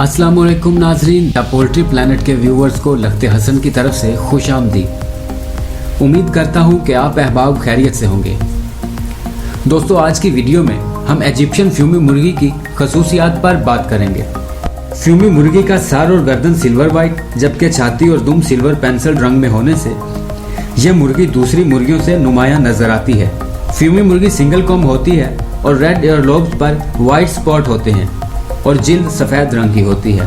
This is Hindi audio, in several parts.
अस्सलाम वालेकुम नाजरीन, द पोल्ट्री प्लैनेट के व्यूवर्स को लखते हसन की तरफ से खुश आमदीद। उम्मीद करता हूँ कि आप अहबाब खैरियत से होंगे। दोस्तों, आज की वीडियो में हम इजिप्शियन फ्यूमी मुर्गी की खसूसियात पर बात करेंगे। फ्यूमी मुर्गी का सर और गर्दन सिल्वर वाइट जबकि छाती और दुम सिल्वर पेंसिल रंग में होने से यह मुर्गी दूसरी मुर्गियों से नुमाया नजर आती है। फ्यूमी मुर्गी सिंगल कॉम होती है और रेड एयरलोब्स पर वाइट स्पॉट होते हैं और जिल्द सफेद रंग की होती है।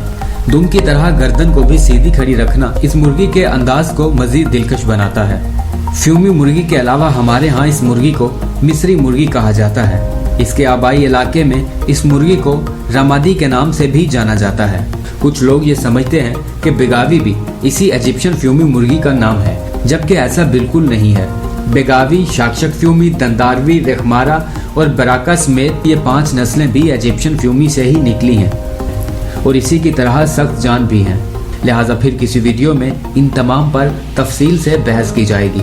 दुम की तरह गर्दन को भी सीधी खड़ी रखना इस मुर्गी के अंदाज को मजीद दिलकश बनाता है। फ्यूमी मुर्गी के अलावा हमारे यहाँ इस मुर्गी को मिस्री मुर्गी कहा जाता है। इसके आबाई इलाके में इस मुर्गी को रमादी के नाम से भी जाना जाता है। कुछ लोग ये समझते हैं कि बेगावी भी इसी इजिप्शियन फ्यूमी मुर्गी का नाम है, जबकि ऐसा बिल्कुल नहीं है। बेगावी, शाक्षक फ्यूमी, दंदारवी, रेखमारा और बराका समेत ये 5 नस्लें भी इजिप्शियन फ्यूमी से ही निकली हैं और इसी की तरह सख्त जान भी हैं। लिहाजा फिर किसी वीडियो में इन तमाम पर तफसील से बहस की जाएगी।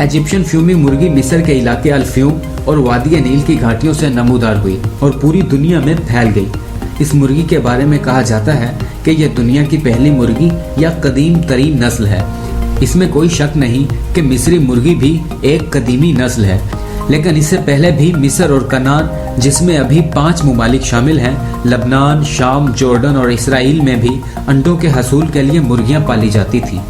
इजिप्शियन फ्यूमी मुर्गी मिस्र के इलाके अल-फ्यूम और वादी नील की घाटियों से नमूदार हुई और पूरी दुनिया में फैल गई। इस मुर्गी के बारे में कहा जाता है कि यह दुनिया की पहली मुर्गी या कदीम तरीन नस्ल है। इसमें कोई शक नहीं कि मिस्री मुर्गी भी एक कदीमी नस्ल है, लेकिन इससे पहले भी मिस्र और कनान, जिसमें अभी 5 मुमालिक शामिल हैं, लबनान, शाम, जॉर्डन और इसराइल में भी अंडों के हसूल के लिए मुर्गियां पाली जाती थी।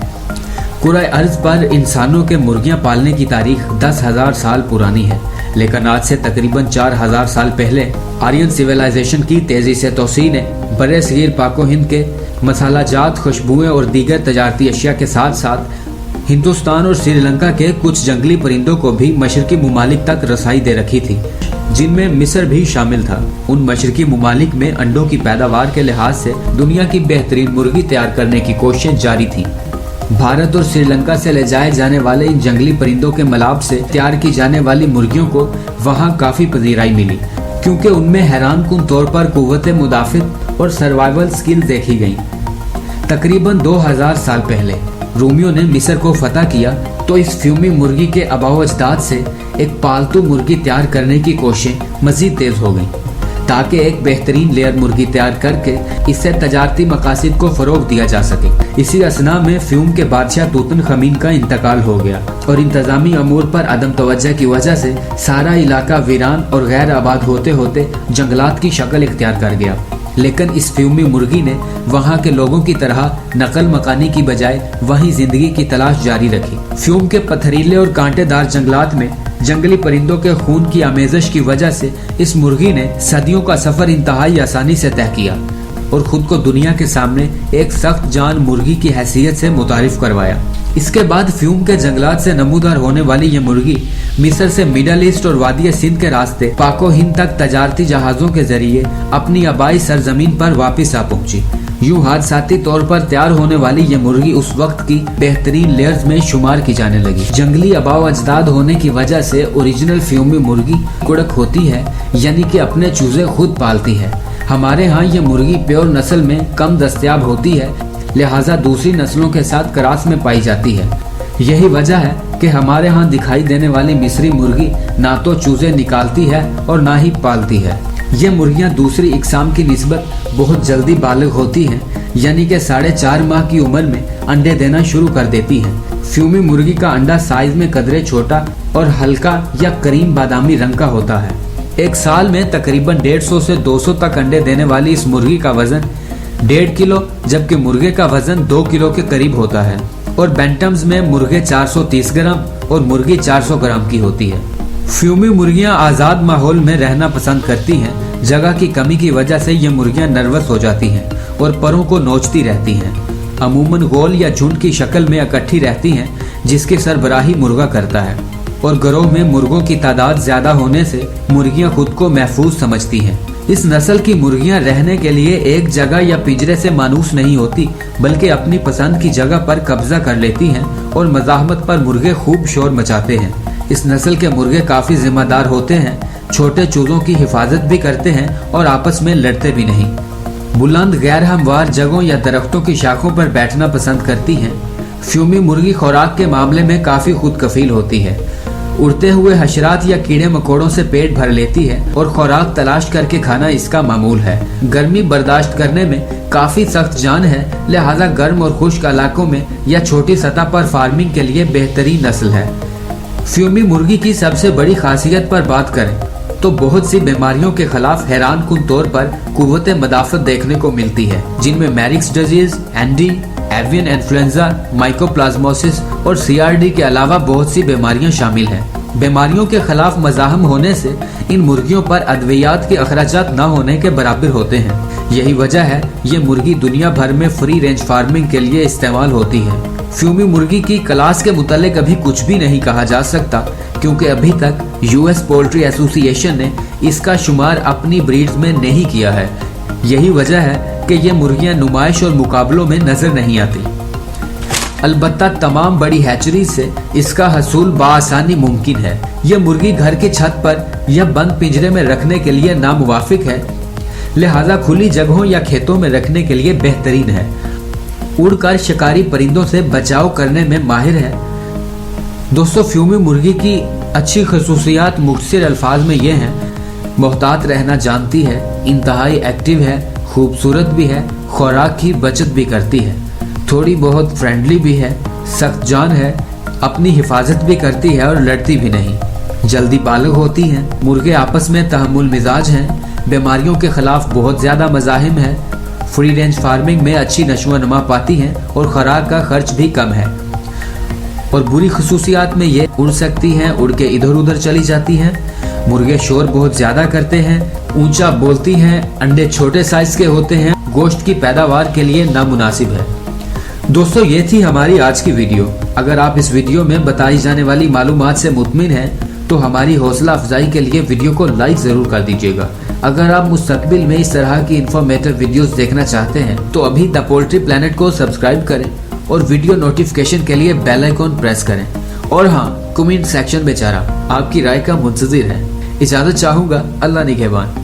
कुराए अर्ज पर इंसानों के मुर्गियां पालने की तारीख 10,000 साल पुरानी है, लेकिन आज से तकरीबन 4,000 साल पहले आर्यन सिविलाइजेशन की तेजी से तोसी ने बड़े सगीर पाको हिंद के मसालाजात, खुशबुएं और दीगर तजारती अशिया के साथ साथ हिंदुस्तान और श्रीलंका के कुछ जंगली परिंदों को भी मशरकी मुमालिक तक रसाई दे रखी थी, जिनमें मिस्र भी शामिल था। उन मशरकी मुमालिक में अंडों की पैदावार के लिहाज से दुनिया की बेहतरीन मुर्गी तैयार करने की कोशिशें जारी थी। भारत और श्रीलंका से ले जाए जाने वाले इन जंगली परिंदों के मलाब से तैयार की जाने वाली मुर्गियों को वहाँ काफी पजीराई मिली, क्योंकि उनमें हैरानकुन तौर पर कुव्वत मुदाफित और सर्वाइवल स्किल देखी गई। तकरीबन 2000 साल पहले रोमियो ने मिस्र को फतह किया तो इस फ्यूमी मुर्गी के आबाओ अजदाद से एक पालतू मुर्गी तैयार करने की कोशिशें मजीद तेज हो गईं, ताकि एक बेहतरीन लेयर मुर्गी तैयार करके इससे तजारती मकासद को फरोग दिया जा सके। इसी असना में फ्यूम के बादशाह तूतनखमीन का इंतकाल हो गया और इंतजामी अमूर पर अदम तवज्जो की वजह से सारा इलाका वीरान और गैर आबाद होते होते जंगलात की शक्ल इख्तियार कर गया। लेकिन इस फ्यूमी मुर्गी ने वहाँ के लोगों की तरह नकल मकानी की बजाय वहीं जिंदगी की तलाश जारी रखी। फ्यूम के पथरीले और कांटेदार जंगलात में जंगली परिंदों के खून की आमेजश की वजह से इस मुर्गी ने सदियों का सफर इंतहाई आसानी से तय किया और खुद को दुनिया के सामने एक सख्त जान मुर्गी की हैसियत से मुतारिफ करवाया। इसके बाद फ्यूम के जंगलात से नमूदार होने वाली ये मुर्गी मिस्र से मिडल ईस्ट और वादी सिंध के रास्ते पाको हिंद तक तजारती जहाजों के जरिए अपनी आबाई सरजमीन पर वापस आ पहुंची। यूं हादसाती तौर पर तैयार होने वाली ये मुर्गी उस वक्त की बेहतरीन लेयर्स में शुमार की जाने लगी। जंगली आबाओ अजदाद होने की वजह से ओरिजिनल फ्यूमी मुर्गी कुड़क होती है, यानी कि अपने चूजे खुद पालती है। हमारे यहाँ ये मुर्गी प्योर नस्ल में कम दस्तयाब होती है, लिहाजा दूसरी नस्लों के साथ क्रॉस में पाई जाती है। यही वजह है कि हमारे यहाँ दिखाई देने वाली मिस्री मुर्गी ना तो चूजे निकालती है और ना ही पालती है। ये मुर्गियाँ दूसरी इकसाम की निस्बत बहुत जल्दी बालिग होती हैं, यानी कि 4.5 माह की उम्र में अंडे देना शुरू कर देती हैं। फ्यूमी मुर्गी का अंडा साइज में कदरे छोटा और हल्का या करीम बादामी रंग का होता है। एक साल में तकरीबन 150 से 200 तक अंडे देने वाली इस मुर्गी का वजन 1.5 किलो जबकि मुर्गे का वजन 2 किलो के करीब होता है और बैंटम्स में मुर्गे 430 ग्राम और मुर्गी 400 ग्राम की होती है। फ्यूमी मुर्गियां आज़ाद माहौल में रहना पसंद करती हैं। जगह की कमी की वजह से ये मुर्गियां नर्वस हो जाती हैं और परों को नोचती रहती हैं। अमूमन गोल या झुंड की शक्ल में इकट्ठी रहती हैं, जिसकी सरबराही मुर्गा करता है और गिरोह में मुर्गों की तादाद ज्यादा होने से मुर्गियां खुद को महफूज समझती हैं। इस नस्ल की मुर्गियां रहने के लिए एक जगह या पिंजरे से मानूस नहीं होती, बल्कि अपनी पसंद की जगह पर कब्जा कर लेती हैं और मज़ाहमत पर मुर्गे खूब शोर मचाते हैं। इस नस्ल के मुर्गे काफी जिम्मेदार होते हैं, छोटे चूजों की हिफाजत भी करते हैं और आपस में लड़ते भी नहीं। बुलंद गैर हमवार जगहों या दरख्तों की शाखों पर बैठना पसंद करती हैं। फ्यूमी मुर्गी खुराक के मामले में काफी खुद कफील होती है। उड़ते हुए हशरात या कीड़े मकोड़ों से पेट भर लेती है और खुराक तलाश करके खाना इसका मामूल है। गर्मी बर्दाश्त करने में काफी सख्त जान है, लिहाजा गर्म और खुश्क इलाकों में या छोटी सतह पर फार्मिंग के लिए बेहतरीन नस्ल है। फ्यूमी मुर्गी की सबसे बड़ी खासियत पर बात करें तो बहुत सी बीमारियों के खिलाफ हैरानकुन तौर पर कुव्वत मदाफत देखने को मिलती है, जिनमें Merrick's disease, Andy, avian influenza, mycoplasmosis और सीआरडी के अलावा बहुत सी बीमारियां शामिल हैं। बीमारियों के खिलाफ मज़ाहम होने से इन मुर्गियों पर अद्वियात के अखराजात न होने के बराबर होते हैं। यही वजह है ये मुर्गी दुनिया भर में फ्री रेंज फार्मिंग के लिए इस्तेमाल होती है। फ्यूमी मुर्गी की क्लास के मुतालिक अभी कुछ भी नहीं कहा जा सकता, क्योंकि अभी तक यूएस पोल्ट्री एसोसिएशन ने इसका शुमार अपनी ब्रीड्स में नहीं किया है। यही वजह है कि ये मुर्गियां नुमाइश और मुकाबलों में नजर नहीं आती। अलबत्ता तमाम बड़ी हैचरी से इसका हसूल बाआसानी मुमकिन है। यह मुर्गी घर की छत पर या बंद पिंजरे में रखने के लिए नामुवाफिक है, लिहाजा खुली जगहों या खेतों में रखने के लिए बेहतरीन है। उड़कर शिकारी परिंदों से बचाव करने में माहिर है। दोस्तों, फ्यूमी मुर्गी की अच्छी खसूसियात मुख्तसर अल्फाज में ये हैं: मोहतात रहना जानती है, इंतहाई एक्टिव है, खूबसूरत भी है, खुराक की बचत भी करती है, थोड़ी बहुत फ्रेंडली भी है, सख्त जान है, अपनी हिफाजत भी करती है और लड़ती भी नहीं, जल्दी बालग होती हैं। मुर्गे आपस में तहम्मुल मिजाज हैं, बीमारियों के खिलाफ बहुत ज़्यादा मज़ाहिम है, फ्री रेंज फार्मिंग में अच्छी नशो नमा पाती हैं और खुराक का खर्च भी कम है। और बुरी खसूसियात में ये उड़ सकती हैं, उड़ के इधर उधर चली जाती हैं। मुर्गे शोर बहुत ज़्यादा करते हैं, ऊंचा बोलती हैं, अंडे छोटे साइज के होते हैं, गोश्त की पैदावार के लिए नामुनासिब है। दोस्तों, ये थी हमारी आज की वीडियो। अगर आप इस वीडियो में बताई जाने वाली मालूमात से मुतमिन हैं तो हमारी हौसला अफजाई के लिए वीडियो को लाइक ज़रूर कर दीजिएगा। अगर आप मुस्तकबिल में इस तरह की इंफॉर्मेटिव वीडियोस देखना चाहते हैं तो अभी द पोल्ट्री प्लैनेट को सब्सक्राइब करें और वीडियो नोटिफिकेशन के लिए बेल आइकॉन प्रेस करें। और हाँ, कमेंट सेक्शन बेचारा आपकी राय का मुंतज़िर है। इजाज़त चाहूँगा। अल्लाह निगहबान।